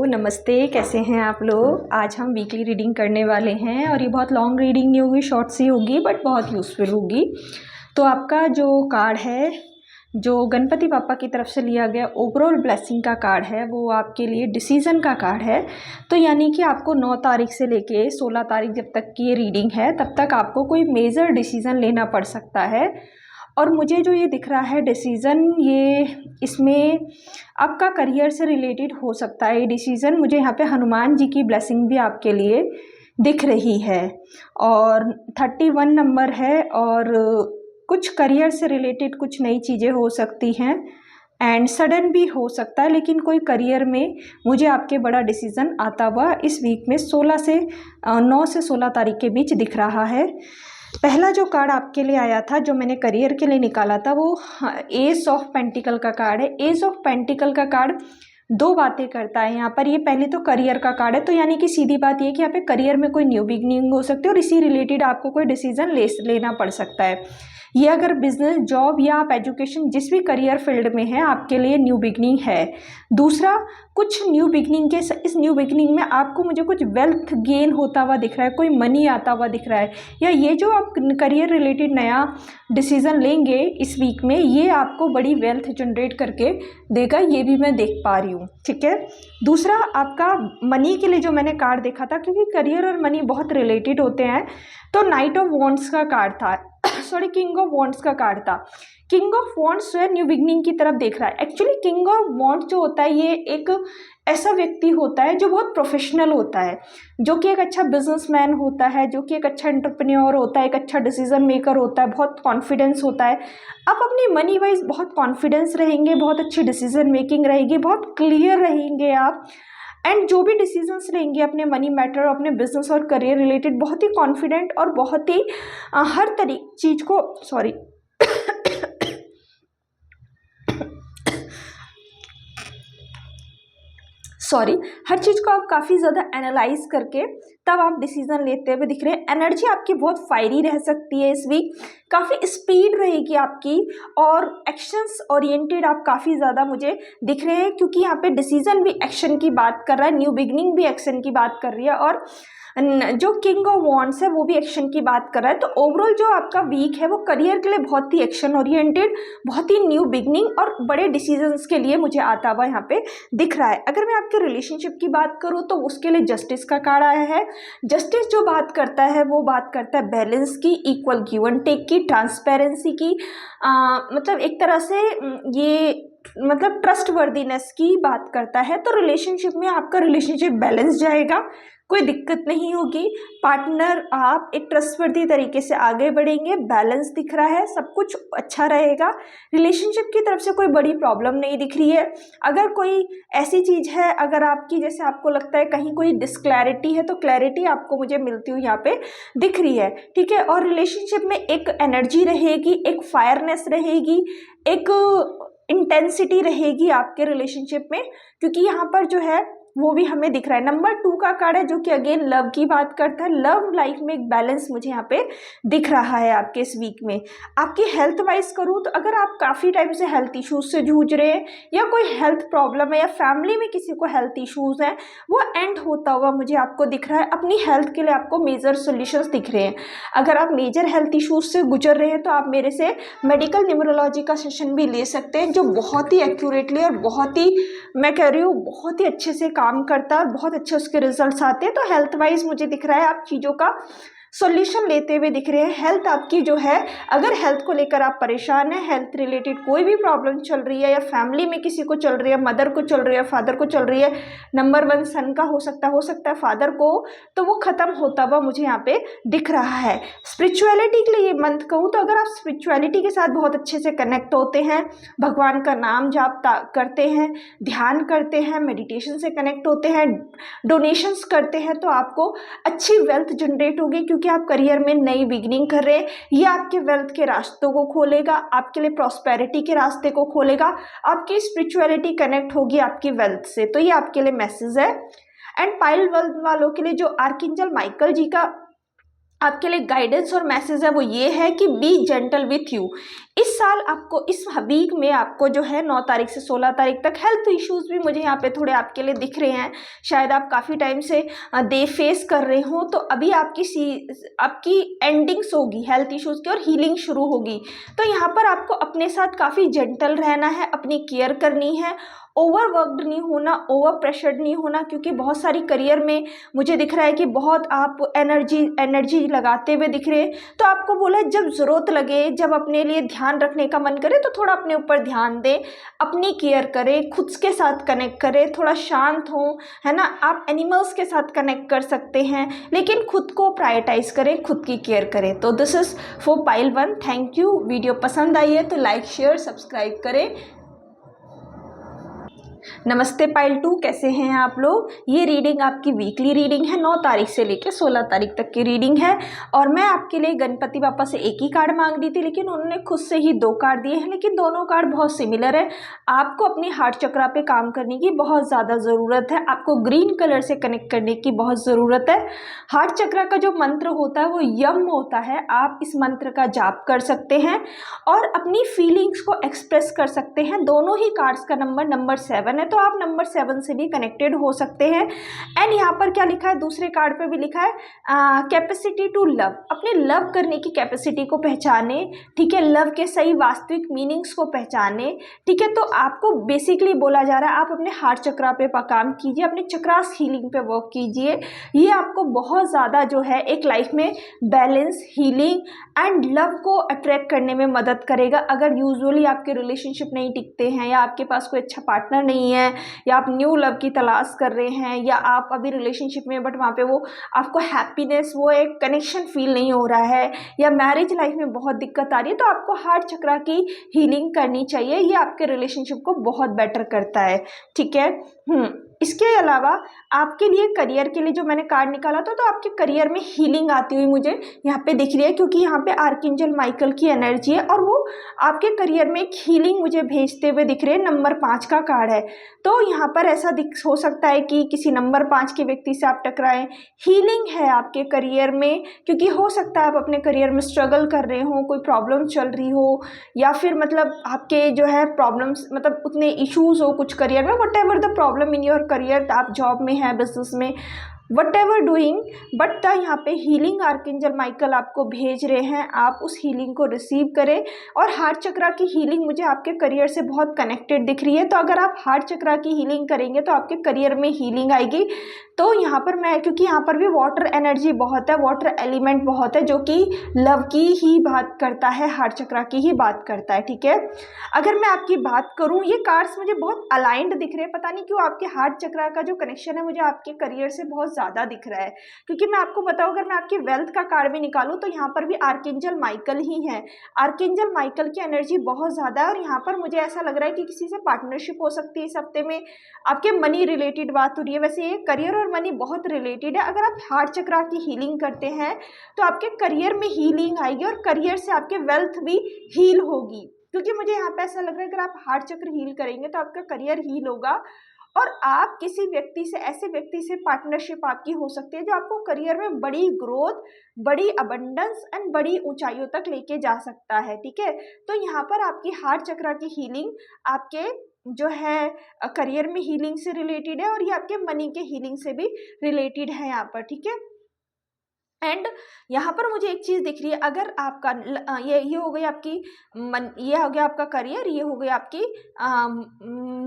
नमस्ते। कैसे हैं आप लोग। आज हम वीकली रीडिंग करने वाले हैं और ये बहुत लॉन्ग रीडिंग नहीं होगी, शॉर्ट सी होगी बट बहुत यूज़फुल होगी। तो आपका जो कार्ड है, जो गणपति पापा की तरफ से लिया गया ओवरऑल ब्लेसिंग का कार्ड है, वो आपके लिए डिसीज़न का कार्ड है। तो यानी कि आपको 9 तारीख से लेके 16 तारीख जब तक की ये रीडिंग है तब तक आपको कोई मेजर डिसीज़न लेना पड़ सकता है। और मुझे जो ये दिख रहा है डिसीज़न, ये इसमें आपका करियर से रिलेटेड हो सकता है। ये डिसीज़न मुझे यहाँ पे हनुमान जी की ब्लेसिंग भी आपके लिए दिख रही है और 31 नंबर है और कुछ करियर से रिलेटेड कुछ नई चीज़ें हो सकती हैं एंड सडन भी हो सकता है, लेकिन कोई करियर में मुझे आपके बड़ा डिसीज़न आता हुआ इस वीक में 9 से 16 तारीख के बीच दिख रहा है। पहला जो कार्ड आपके लिए आया था, जो मैंने करियर के लिए निकाला था, वो एस ऑफ पेंटिकल का कार्ड है। एस ऑफ पेंटिकल का कार्ड दो बातें करता है यहाँ पर। ये पहले तो करियर का कार्ड है, तो यानी कि सीधी बात ये कि यहाँ पे करियर में कोई न्यू बिगनिंग हो सकती है और इसी रिलेटेड आपको कोई डिसीजन लेना पड़ सकता है। ये अगर बिजनेस, जॉब या आप एजुकेशन जिस भी करियर फील्ड में है आपके लिए न्यू बिगनिंग है। दूसरा, कुछ न्यू बिगनिंग के इस न्यू बिगनिंग में आपको मुझे कुछ वेल्थ गेन होता हुआ दिख रहा है, कोई मनी आता हुआ दिख रहा है, या ये जो आप करियर रिलेटेड नया डिसीजन लेंगे इस वीक में, ये आपको बड़ी वेल्थ जनरेट करके देगा, ये भी मैं देख पा रही हूँ। ठीक है। दूसरा, आपका मनी के लिए जो मैंने कार्ड देखा था, क्योंकि करियर और मनी बहुत रिलेटेड होते हैं, तो नाइट ऑफ वॉन्ड्स का कार्ड था सॉरी किंग ऑफ वॉन्ड्स का कार्ड था। किंग ऑफ वॉन्ड्स जो है न्यू बिगनिंग की तरफ देख रहा है। एक्चुअली किंग ऑफ वॉन्ड्स जो होता है, ये एक ऐसा व्यक्ति होता है जो बहुत प्रोफेशनल होता है, जो कि एक अच्छा बिजनेसमैन होता है, जो कि एक अच्छा एंटरप्रेन्योर होता है, एक अच्छा डिसीजन मेकर होता है, बहुत कॉन्फिडेंस होता है। आप अपनी मनी वाइज बहुत कॉन्फिडेंस रहेंगे, बहुत अच्छी डिसीजन मेकिंग रहेगी, बहुत क्लियर रहेंगे आप, एंड जो भी डिसीजंस लेंगे अपने मनी मैटर, अपने बिजनेस और करियर रिलेटेड, बहुत ही कॉन्फिडेंट और बहुत ही हर चीज़ को हर चीज़ को आप काफ़ी ज़्यादा एनालाइज करके तब आप डिसीजन लेते हुए दिख रहे हैं। एनर्जी आपकी बहुत फायरी रह सकती है इस वीक, काफ़ी स्पीड रहेगी आपकी और एक्शंस ओरिएंटेड आप काफ़ी ज़्यादा मुझे दिख रहे हैं, क्योंकि यहाँ पे डिसीजन भी एक्शन की बात कर रहा है, न्यू बिगनिंग भी एक्शन की बात कर रही है और जो किंग ऑफ वॉन्ड्स है वो भी एक्शन की बात कर रहा है। तो ओवरऑल जो आपका वीक है वो करियर के लिए बहुत ही एक्शन ओरिएंटेड, बहुत ही न्यू बिगनिंग और बड़े डिसीजंस के लिए मुझे आता हुआ यहाँ पे दिख रहा है। अगर मैं आपके रिलेशनशिप की बात करूँ तो उसके लिए जस्टिस का कार्ड आया है। जस्टिस जो बात करता है वो बात करता है बैलेंस की, इक्वल गिव एंड टेक की, ट्रांसपेरेंसी की, मतलब एक तरह से ये मतलब ट्रस्ट वर्दीनेस की बात करता है। तो रिलेशनशिप में आपका रिलेशनशिप बैलेंस जाएगा, कोई दिक्कत नहीं होगी। पार्टनर आप एक ट्रस्टवर्दी तरीके से आगे बढ़ेंगे, बैलेंस दिख रहा है, सब कुछ अच्छा रहेगा। रिलेशनशिप की तरफ से कोई बड़ी प्रॉब्लम नहीं दिख रही है। अगर कोई ऐसी चीज़ है, अगर आपकी जैसे आपको लगता है कहीं कोई डिसक्लैरिटी है, तो क्लैरिटी आपको मुझे मिलती हुई यहाँ पे दिख रही है। ठीक है। और रिलेशनशिप में एक एनर्जी रहेगी, एक फायरनेस रहेगी, एक इंटेंसिटी रहेगी आपके रिलेशनशिप में, क्योंकि यहाँ पर जो है वो भी हमें दिख रहा है। नंबर 2 का कार्ड है जो कि अगेन लव की बात करता है। लव लाइफ में एक बैलेंस मुझे यहाँ पे दिख रहा है आपके इस वीक में। आपकी हेल्थ वाइज करूँ तो अगर आप काफ़ी टाइम से हेल्थ इश्यूज से जूझ रहे हैं या कोई हेल्थ प्रॉब्लम है या फैमिली में किसी को हेल्थ इश्यूज हैं, वो एंड होता हुआ मुझे आपको दिख रहा है। अपनी हेल्थ के लिए आपको मेजर सोल्यूशंस दिख रहे हैं। अगर आप मेजर हेल्थ इश्यूज से गुजर रहे हैं तो आप मेरे से मेडिकल न्यूमरोलॉजी का सेशन भी ले सकते हैं, जो बहुत ही एक्यूरेटली और बहुत ही, मैं कह रही हूँ, बहुत ही अच्छे से काम करता है, बहुत अच्छे उसके रिजल्ट्स आते हैं। तो हेल्थ वाइज मुझे दिख रहा है आप चीज़ों का सॉल्यूशन लेते हुए दिख रहे हैं। हेल्थ आपकी जो है, अगर हेल्थ को लेकर आप परेशान हैं, हेल्थ रिलेटेड कोई भी प्रॉब्लम चल रही है या फैमिली में किसी को चल रही है, मदर को चल रही है, फादर को चल रही है, नंबर 1 सन का हो सकता है फादर को, तो वो खत्म होता हुआ मुझे यहाँ पे दिख रहा है। स्पिरिचुअलिटी के लिए ये मंथ कहूँ तो अगर आप स्पिरिचुअलिटी के साथ बहुत अच्छे से कनेक्ट होते हैं, भगवान का नाम जाप करते हैं, ध्यान करते हैं, मेडिटेशन से कनेक्ट होते हैं, डोनेशंस करते हैं, तो आपको अच्छी वेल्थ जनरेट होगी, क्योंकि आप करियर में नई बिगिनिंग कर रहे हैं। ये आपके वेल्थ के रास्तों को खोलेगा, आपके लिए प्रॉस्पेरिटी के रास्ते को खोलेगा, आपकी स्पिरिचुअलिटी कनेक्ट होगी आपकी वेल्थ से। तो ये आपके लिए मैसेज है। एंड पाइल वालों के लिए जो आर्कएंजल माइकल जी का आपके लिए गाइडेंस और मैसेज है वो ये है कि बी जेंटल विथ यू। इस साल आपको, इस वीक में आपको जो है 9 तारीख से 16 तारीख तक हेल्थ इश्यूज भी मुझे यहाँ पे थोड़े आपके लिए दिख रहे हैं। शायद आप काफ़ी टाइम से दे फेस कर रहे हो, तो अभी आपकी एंडिंग्स होगी हेल्थ इश्यूज की और हीलिंग शुरू होगी। तो यहाँ पर आपको अपने साथ काफ़ी जेंटल रहना है, अपनी केयर करनी है, ओवरवर्कड नहीं होना, ओवर प्रेशर्ड नहीं होना, क्योंकि बहुत सारी करियर में मुझे दिख रहा है कि बहुत आप एनर्जी लगाते हुए दिख रहे हैं। तो आपको बोला है जब ज़रूरत लगे, जब अपने लिए ध्यान रखने का मन करे तो थोड़ा अपने ऊपर ध्यान दें, अपनी केयर करें, खुद के साथ कनेक्ट करें, थोड़ा शांत हो, है ना। आप एनिमल्स के साथ कनेक्ट कर सकते हैं, लेकिन खुद को प्रायोरिटाइज करें, खुद की केयर करें। तो this is for pile 1। Thank you. Video पसंद आई है तो लाइक शेयर सब्सक्राइब करें। नमस्ते पाइल 2, कैसे हैं आप लोग। ये रीडिंग आपकी वीकली रीडिंग है, 9 तारीख से लेकर 16 तारीख तक की रीडिंग है। और मैं आपके लिए गणपति बापा से एक ही कार्ड मांग रही थी, लेकिन उन्होंने खुद से ही 2 कार्ड दिए हैं, लेकिन दोनों कार्ड बहुत सिमिलर है। आपको अपनी हार्ट चक्रा पे काम करने की बहुत ज़्यादा ज़रूरत है, आपको ग्रीन कलर से कनेक्ट करने की बहुत ज़रूरत है। हार्ट चक्रा का जो मंत्र होता है वो यम होता है। आप इस मंत्र का जाप कर सकते हैं और अपनी फीलिंग्स को एक्सप्रेस कर सकते हैं। दोनों ही कार्ड्स का नंबर 7 है, तो आप नंबर 7 से भी कनेक्टेड हो सकते हैं। एंड यहाँ पर क्या लिखा है, दूसरे कार्ड पे भी लिखा है कैपेसिटी टू लव। अपने लव करने की कैपेसिटी को पहचाने, ठीक है, लव के सही वास्तविक मीनिंग्स को पहचाने, ठीक है। तो आपको बेसिकली बोला जा रहा है आप अपने हार्ट चक्रा पे काम कीजिए, अपने चक्रास हीलिंग पे वर्क कीजिए। ये आपको बहुत ज़्यादा जो है एक लाइफ में बैलेंस, हीलिंग एंड लव को अट्रैक्ट करने में मदद करेगा। अगर यूजुअली आपके रिलेशनशिप नहीं टिकते हैं, या आपके पास कोई अच्छा पार्टनर नहीं है, या आप न्यू लव की तलाश कर रहे हैं, या आप अभी रिलेशनशिप में बट वहाँ पे वो आपको हैप्पीनेस, वो एक कनेक्शन फील नहीं हो रहा है, या मैरिज लाइफ में बहुत दिक्कत आ रही है, तो आपको हार्ट चक्रा की हीलिंग करनी चाहिए। ये आपके रिलेशनशिप को बहुत बेटर करता है, ठीक है। इसके अलावा आपके लिए करियर के लिए जो मैंने कार्ड निकाला था, तो आपके करियर में हीलिंग आती हुई मुझे यहाँ पे दिख रही है, क्योंकि यहाँ पे आर्कएंजल माइकल की एनर्जी है और वो आपके करियर में एक हीलिंग मुझे भेजते हुए दिख रहे हैं। नंबर 5 का कार्ड है, तो यहाँ पर ऐसा हो सकता है कि किसी नंबर 5 के व्यक्ति से आप टकराएं। हीलिंग है आपके करियर में, क्योंकि हो सकता है आप अपने करियर में स्ट्रगल कर रहे हो, कोई प्रॉब्लम चल रही हो, या फिर मतलब आपके जो है प्रॉब्लम्स, मतलब उतने इश्यूज हो कुछ करियर में, what ever the problem in your career, आप जॉब में हैं, बिजनेस में, वट एवर डूइंग, बट यहाँ पे हीलिंग आर्कएंजल माइकल आपको भेज रहे हैं। आप उस हीलिंग को रिसीव करें। और हार्ट चक्रा की हीलिंग मुझे आपके करियर से बहुत कनेक्टेड दिख रही है, तो अगर आप हार्ट चक्रा की हीलिंग करेंगे तो आपके करियर में हीलिंग आएगी। तो यहाँ पर मैं, क्योंकि यहाँ पर भी वाटर एनर्जी बहुत है, वाटर एलिमेंट बहुत है, जो कि लव की ही बात करता है, हार्ट चक्रा की ही बात करता है, ठीक है। अगर मैं आपकी बात करूँ, ये कार्ड्स मुझे बहुत अलाइंड दिख रहे हैं, पता नहीं क्यों आपके हार्ट चक्रा का जो कनेक्शन है मुझे आपके करियर से बहुत ज़्यादा दिख रहा है। क्योंकि मैं आपको बताऊँ, अगर मैं आपकी वेल्थ का कार्ड भी निकालूँ तो यहाँ पर भी आर्कएंजल माइकल ही है। आर्कएंजल माइकल की एनर्जी बहुत ज़्यादा है, और यहाँ पर मुझे ऐसा लग रहा है कि किसी से पार्टनरशिप हो सकती है इस हफ्ते में, आपके मनी रिलेटेड बात हो रही है। वैसे ये करियर और मनी बहुत रिलेटेड है। अगर आप हार्ट चक्रा की हीलिंग करते हैं तो आपके करियर में हीलिंग आएगी, और करियर से आपके वेल्थ भी हील होगी। क्योंकि मुझे यहाँ पे ऐसा लग रहा है अगर आप हार्ट चक्र हील करेंगे तो आपका करियर हील होगा, और आप किसी व्यक्ति से, ऐसे व्यक्ति से पार्टनरशिप आपकी हो सकती है जो आपको करियर में बड़ी ग्रोथ, बड़ी अबंडेंस एंड बड़ी ऊंचाइयों तक लेके जा सकता है, ठीक है। तो यहाँ पर आपकी हार्ट चक्रा की हीलिंग आपके जो है करियर में हीलिंग से रिलेटेड है, और ये आपके मनी के हीलिंग से भी रिलेटेड है यहाँ पर, ठीक है। एंड यहाँ पर मुझे एक चीज़ दिख रही है, अगर आपका ये हो गई आपकी ये हो गया आपका करियर, ये हो गई आपकी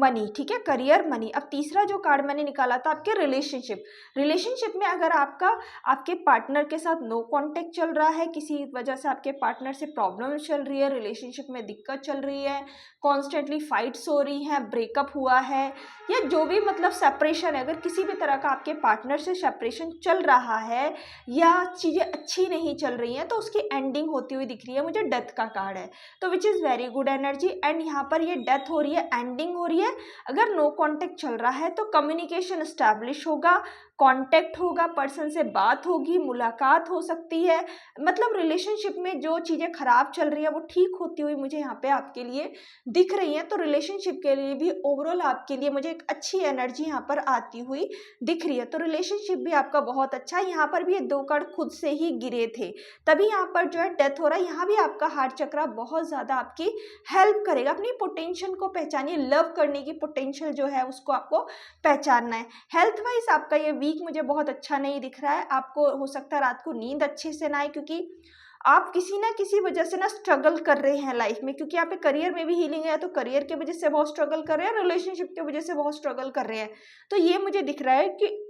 मनी, ठीक है, करियर मनी। अब तीसरा जो कार्ड मैंने निकाला था आपके रिलेशनशिप में अगर आपके पार्टनर के साथ नो कांटेक्ट चल रहा है, किसी वजह से आपके पार्टनर से प्रॉब्लम चल रही है, रिलेशनशिप में दिक्कत चल रही है, कॉन्स्टेंटली फाइट्स हो रही हैं, ब्रेकअप हुआ है, या जो भी मतलब सेपरेशन है, अगर किसी भी तरह का आपके पार्टनर से सेपरेशन चल रहा है, या चीज़ें अच्छी नहीं चल रही हैं, तो उसकी एंडिंग होती हुई दिख रही है मुझे। डेथ का कार्ड है, तो which is very good energy. And यहाँ पर ये डेथ हो रही है, एंडिंग हो रही है। अगर नो कांटेक्ट चल रहा है तो कम्युनिकेशन एस्टैब्लिश होगा, कांटेक्ट होगा, पर्सन से बात होगी, मुलाकात हो सकती है, मतलब रिलेशनशिप में जो चीज़ें खराब चल रही है वो ठीक होती हुई मुझे यहाँ पे आपके लिए दिख रही हैं। तो रिलेशनशिप के लिए भी ओवरऑल आपके लिए मुझे एक अच्छी एनर्जी यहाँ पर आती हुई दिख रही है। तो रिलेशनशिप भी आपका बहुत अच्छा है। यहाँ पर भी ये 2 कार्ड खुद से ही गिरे थे, तभी यहाँ पर जो है डेथ हो रहा है। यहाँ भी आपका हार्ट चक्र बहुत ज़्यादा आपकी हेल्प करेगा। अपनी पोटेंशियल को पहचानिए, लव करने की पोटेंशियल जो है उसको आपको पहचानना है। हेल्थ वाइज आपका ये वीक मुझे बहुत अच्छा नहीं दिख रहा है। आपको हो सकता है रात को नींद अच्छे से ना आए, क्योंकि आप किसी ना किसी वजह से ना स्ट्रगल कर रहे हैं लाइफ में, क्योंकि यहाँ पे करियर में भी हीलिंग है, तो करियर की वजह से बहुत स्ट्रगल कर रहे हैं, रिलेशनशिप की वजह से बहुत स्ट्रगल कर रहे हैं। तो ये मुझे दिख रहा है कि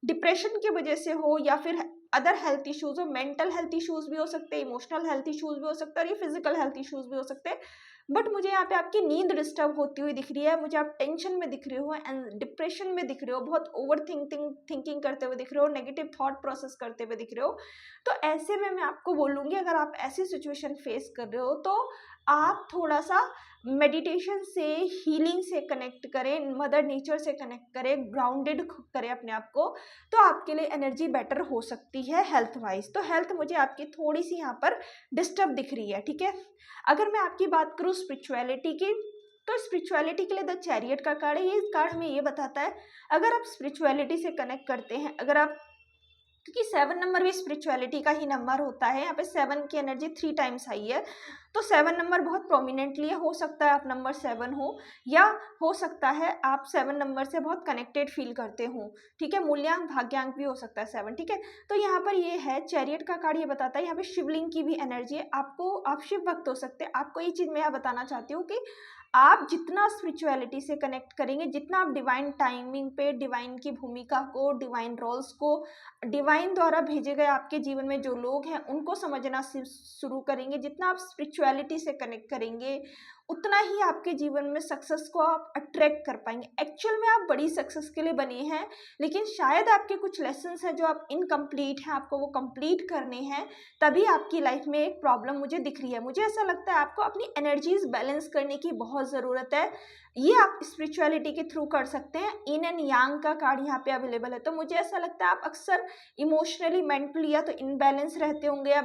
डिप्रेशन की वजह से हो या फिर अदर हेल्थ इश्यूज हो, मेंटल हेल्थ इश्यूज भी हो सकते हैं, इमोशनल हेल्थ इश्यूज भी हो सकते हैं और ये फिजिकल हेल्थ इश्यूज भी हो सकते हैं। बट मुझे यहाँ पे आपकी नींद डिस्टर्ब होती हुई दिख रही है, मुझे आप टेंशन में दिख रहे हो एंड डिप्रेशन में दिख रहे हो, बहुत ओवर थिंकिंग करते हुए दिख रहे हो, नेगेटिव थॉट प्रोसेस करते हुए दिख रहे हो। तो ऐसे में मैं आपको बोलूँगी, अगर आप ऐसी सिचुएशन फेस कर रहे हो तो आप थोड़ा सा मेडिटेशन से, हीलिंग से कनेक्ट करें, मदर नेचर से कनेक्ट करें, ग्राउंडेड करें अपने आप को, तो आपके लिए एनर्जी बेटर हो सकती है हेल्थ वाइज। तो हेल्थ मुझे आपकी थोड़ी सी यहाँ पर डिस्टर्ब दिख रही है, ठीक है। अगर मैं आपकी बात करूँ स्पिरिचुअलिटी की, तो स्पिरिचुअलिटी के लिए द चैरियट का कार्ड है। ये कार्ड में ये बताता है, अगर आप स्पिरिचुअलिटी से कनेक्ट करते हैं, अगर आप, क्योंकि 7 नंबर भी स्पिरिचुअलिटी का ही नंबर होता है, यहाँ पे 7 की एनर्जी 3 टाइम्स आई है, तो 7 नंबर बहुत प्रोमिनेंटली है। हो सकता है आप नंबर 7 हो, या हो सकता है आप 7 नंबर से बहुत कनेक्टेड फील करते हो, ठीक है। मूल्यांक भाग्यांक भी हो सकता है 7, ठीक है। तो यहाँ पर ये है चैरियट का कार्ड, ये बताता है यहाँ पे शिवलिंग की भी एनर्जी है। आपको, आप शिव भक्त हो सकते हैं। आपको ये चीज़ मैं यहाँ बताना चाहती हूँ कि आप जितना स्पिरिचुअलिटी से कनेक्ट करेंगे, जितना आप डिवाइन टाइमिंग पे डिवाइन की भूमिका को, डिवाइन रोल्स को, डिवाइन द्वारा भेजे गए आपके जीवन में जो लोग हैं उनको समझना शुरू करेंगे, जितना आप स्पिरिचुअलिटी से कनेक्ट करेंगे, उतना ही आपके जीवन में सक्सेस को आप अट्रैक्ट कर पाएंगे। एक्चुअल में आप बड़ी सक्सेस के लिए बने हैं, लेकिन शायद आपके कुछ लेसन्स हैं जो आप इनकम्प्लीट हैं, आपको वो कंप्लीट करने हैं, तभी आपकी लाइफ में एक प्रॉब्लम मुझे दिख रही है। मुझे ऐसा लगता है आपको अपनी एनर्जीज बैलेंस करने की बहुत ज़रूरत है। ये आप स्पिरिचुअलिटी के थ्रू कर सकते हैं। इन एंड यांग का कार्ड यहाँ पे अवेलेबल है। तो मुझे ऐसा लगता है आप अक्सर इमोशनली, मेंटली या तो इनबैलेंस रहते होंगे, या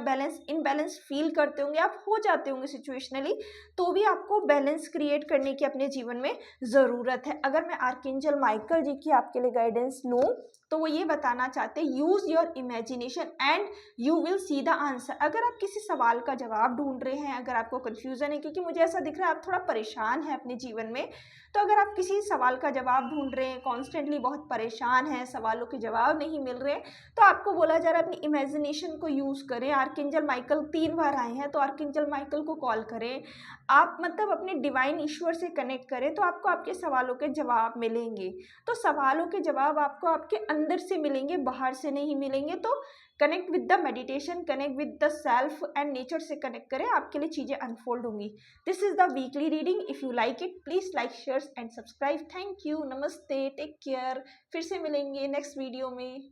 इनबैलेंस फील करते होंगे, आप हो जाते होंगे सिचुएशनली, तो भी आपको बैलेंस क्रिएट करने की अपने जीवन में ज़रूरत है। अगर मैं आर्कएंजल माइकल जी की आपके लिए गाइडेंस लूँ, तो वो ये बताना चाहते हैं, use your imagination and you will see the answer. अगर आप किसी सवाल का जवाब ढूंढ रहे हैं, अगर आपको कन्फ्यूज़न है, क्योंकि मुझे ऐसा दिख रहा है आप थोड़ा परेशान हैं अपने जीवन में, तो अगर आप किसी सवाल का जवाब ढूंढ रहे हैं, कॉन्स्टेंटली बहुत परेशान हैं, सवालों के जवाब नहीं मिल रहे, तो आपको बोला जा रहा है अपनी इमेजिनेशन को यूज़ करें। आर्कएंजल माइकल 3 बार आए हैं, तो आर्कएंजल माइकल को कॉल करें आप, मतलब अपने डिवाइन ईश्वर से कनेक्ट करें, तो आपको आपके सवालों के जवाब मिलेंगे। तो सवालों के जवाब आपको आपके अंदर से मिलेंगे, बाहर से नहीं मिलेंगे। तो connect with the meditation, connect with the self and nature से कनेक्ट करें, आपके लिए चीज़ें अनफोल्ड होंगी। This is the weekly reading. If you like it, please like, share and subscribe. Thank you, नमस्ते, टेक केयर। फिर से मिलेंगे नेक्स्ट वीडियो में।